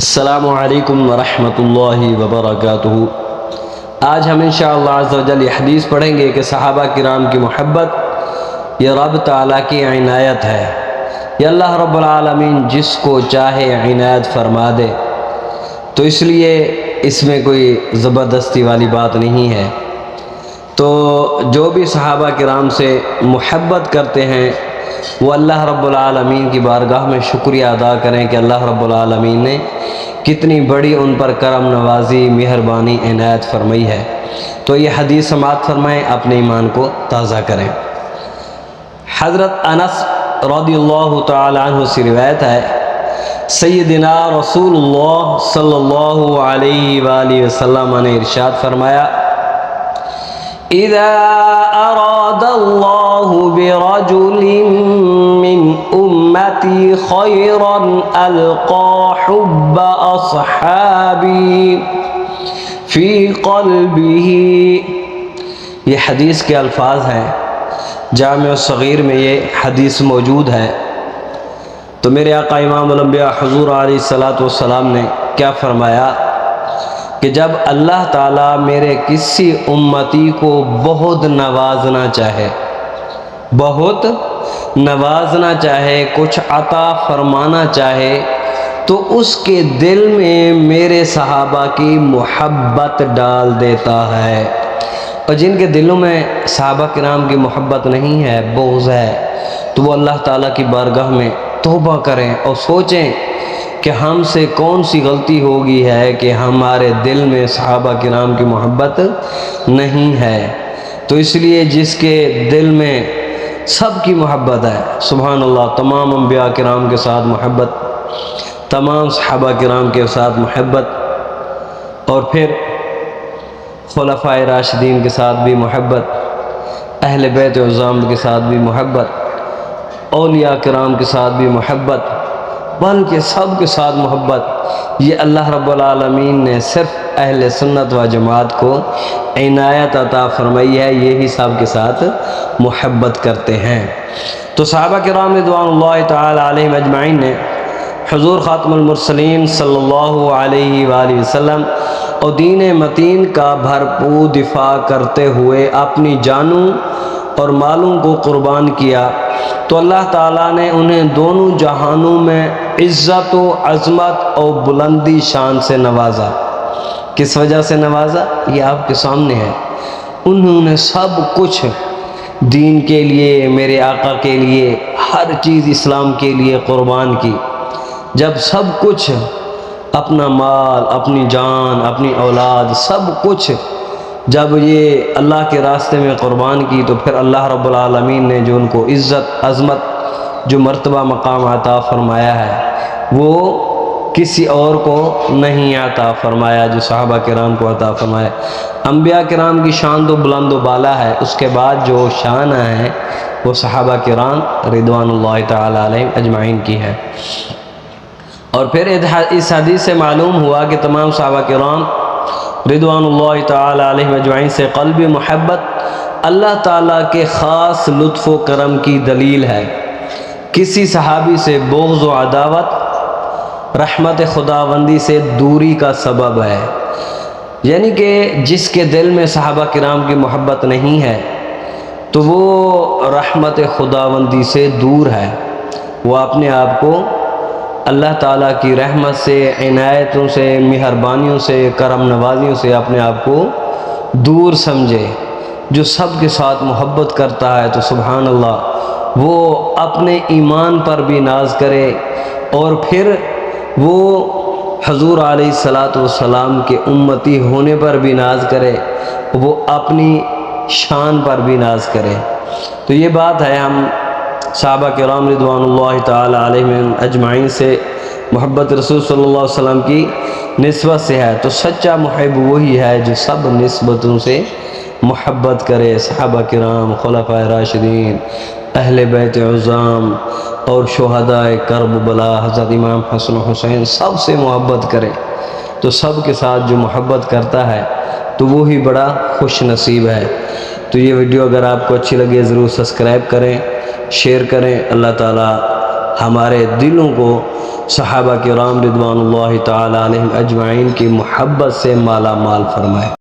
السلام علیکم ورحمۃ اللہ وبرکاتہ۔ آج ہم انشاءاللہ عز و جل یہ حدیث پڑھیں گے کہ صحابہ کرام کی محبت یہ رب تعالیٰ کی عنایت ہے۔ یہ اللہ رب العالمین جس کو چاہے عنایت فرما دے، تو اس لیے اس میں کوئی زبردستی والی بات نہیں ہے۔ تو جو بھی صحابہ کرام سے محبت کرتے ہیں وہ اللہ رب العالمین کی بارگاہ میں شکریہ ادا کریں کہ اللہ رب العالمین نے کتنی بڑی ان پر کرم نوازی، مہربانی، عنایت فرمائی ہے۔ تو یہ حدیث سماعت فرمائیں، اپنے ایمان کو تازہ کریں۔ حضرت انس رضی اللہ تعالی عنہ سے روایت ہے، سیدنا رسول اللہ صلی اللہ علیہ وآلہ وسلم نے ارشاد فرمایا، اذا اراد اللہ برجل من امتی خیرا القا حب اصحابی فی قلبہ۔ یہ حدیث کے الفاظ ہیں، جامع صغیر میں یہ حدیث موجود ہے۔ تو میرے آقا امام الانبیاء حضور علیہ الصلوۃ والسلام نے کیا فرمایا کہ جب اللہ تعالیٰ میرے کسی امتی کو بہت نوازنا چاہے، بہت نوازنا چاہے، کچھ عطا فرمانا چاہے، تو اس کے دل میں میرے صحابہ کی محبت ڈال دیتا ہے۔ اور جن کے دلوں میں صحابہ کرام کی محبت نہیں ہے، بغض ہے، تو وہ اللہ تعالیٰ کی بارگاہ میں توبہ کریں اور سوچیں کہ ہم سے کون سی غلطی ہوگی ہے کہ ہمارے دل میں صحابہ کرام کی محبت نہیں ہے۔ تو اس لیے جس کے دل میں سب کی محبت ہے، سبحان اللہ، تمام انبیاء کرام کے ساتھ محبت، تمام صحابہ کرام کے ساتھ محبت، اور پھر خلفائے راشدین کے ساتھ بھی محبت، اہل بیت عظام کے ساتھ بھی محبت، اولیاء کرام کے ساتھ بھی محبت، بلکہ سب کے ساتھ محبت، یہ اللہ رب العالمین نے صرف اہل سنت و جماعت کو عنایت عطا فرمائی ہے، یہی سب کے ساتھ محبت کرتے ہیں۔ تو صحابہ کرام رضوان اللہ تعالی علیہم اجمعین نے حضور خاتم المرسلین صلی اللہ علیہ وآلہ وسلم اور دین متین کا بھرپور دفاع کرتے ہوئے اپنی جانوں اور مالوں کو قربان کیا، تو اللہ تعالیٰ نے انہیں دونوں جہانوں میں عزت و عظمت اور بلندی شان سے نوازا۔ کس وجہ سے نوازا؟ یہ آپ کے سامنے ہے۔ انہوں نے سب کچھ دین کے لیے، میرے آقا کے لیے، ہر چیز اسلام کے لیے قربان کی۔ جب سب کچھ، اپنا مال، اپنی جان، اپنی اولاد، سب کچھ جب یہ اللہ کے راستے میں قربان کی، تو پھر اللہ رب العالمین نے جو ان کو عزت، عظمت، جو مرتبہ مقام عطا فرمایا ہے، وہ کسی اور کو نہیں عطا فرمایا جو صحابہ کرام کو عطا فرمایا۔ انبیاء کرام کی شان تو بلند و بالا ہے، اس کے بعد جو شان ہے وہ صحابہ کرام رضوان اللہ تعالی علیہم اجمعین کی ہے۔ اور پھر اس حدیث سے معلوم ہوا کہ تمام صحابہ کرام رضوان اللہ تعالی علیہ اجمعین سے قلبی محبت اللہ تعالیٰ کے خاص لطف و کرم کی دلیل ہے۔ کسی صحابی سے بغض و عداوت رحمت خداوندی سے دوری کا سبب ہے، یعنی کہ جس کے دل میں صحابہ کرام کی محبت نہیں ہے تو وہ رحمت خداوندی سے دور ہے، وہ اپنے آپ کو اللہ تعالیٰ کی رحمت سے، عنایتوں سے، مہربانیوں سے، کرم نوازیوں سے اپنے آپ کو دور سمجھے۔ جو سب کے ساتھ محبت کرتا ہے تو سبحان اللہ وہ اپنے ایمان پر بھی ناز کرے، اور پھر وہ حضور علیہ الصلوۃ والسلام کے امتی ہونے پر بھی ناز کرے، وہ اپنی شان پر بھی ناز کرے۔ تو یہ بات ہے، ہم صحابہ کرام رضوان اللہ تعالی علیہم اجمعین سے محبت رسول صلی اللہ علیہ وسلم کی نسبت سے ہے۔ تو سچا محب وہی ہے جو سب نسبتوں سے محبت کرے، صحابہ کرام، خلفائے راشدین، اہل بیت عظام اور شہداء کرب بلا، حضرت امام حسن و حسین، سب سے محبت کرے۔ تو سب کے ساتھ جو محبت کرتا ہے تو وہی بڑا خوش نصیب ہے۔ تو یہ ویڈیو اگر آپ کو اچھی لگے ضرور سبسکرائب کریں، شیئر کریں۔ اللہ تعالیٰ ہمارے دلوں کو صحابہ کرام رضوان اللہ تعالی علیہم اجمعین کی محبت سے مالا مال فرمائے۔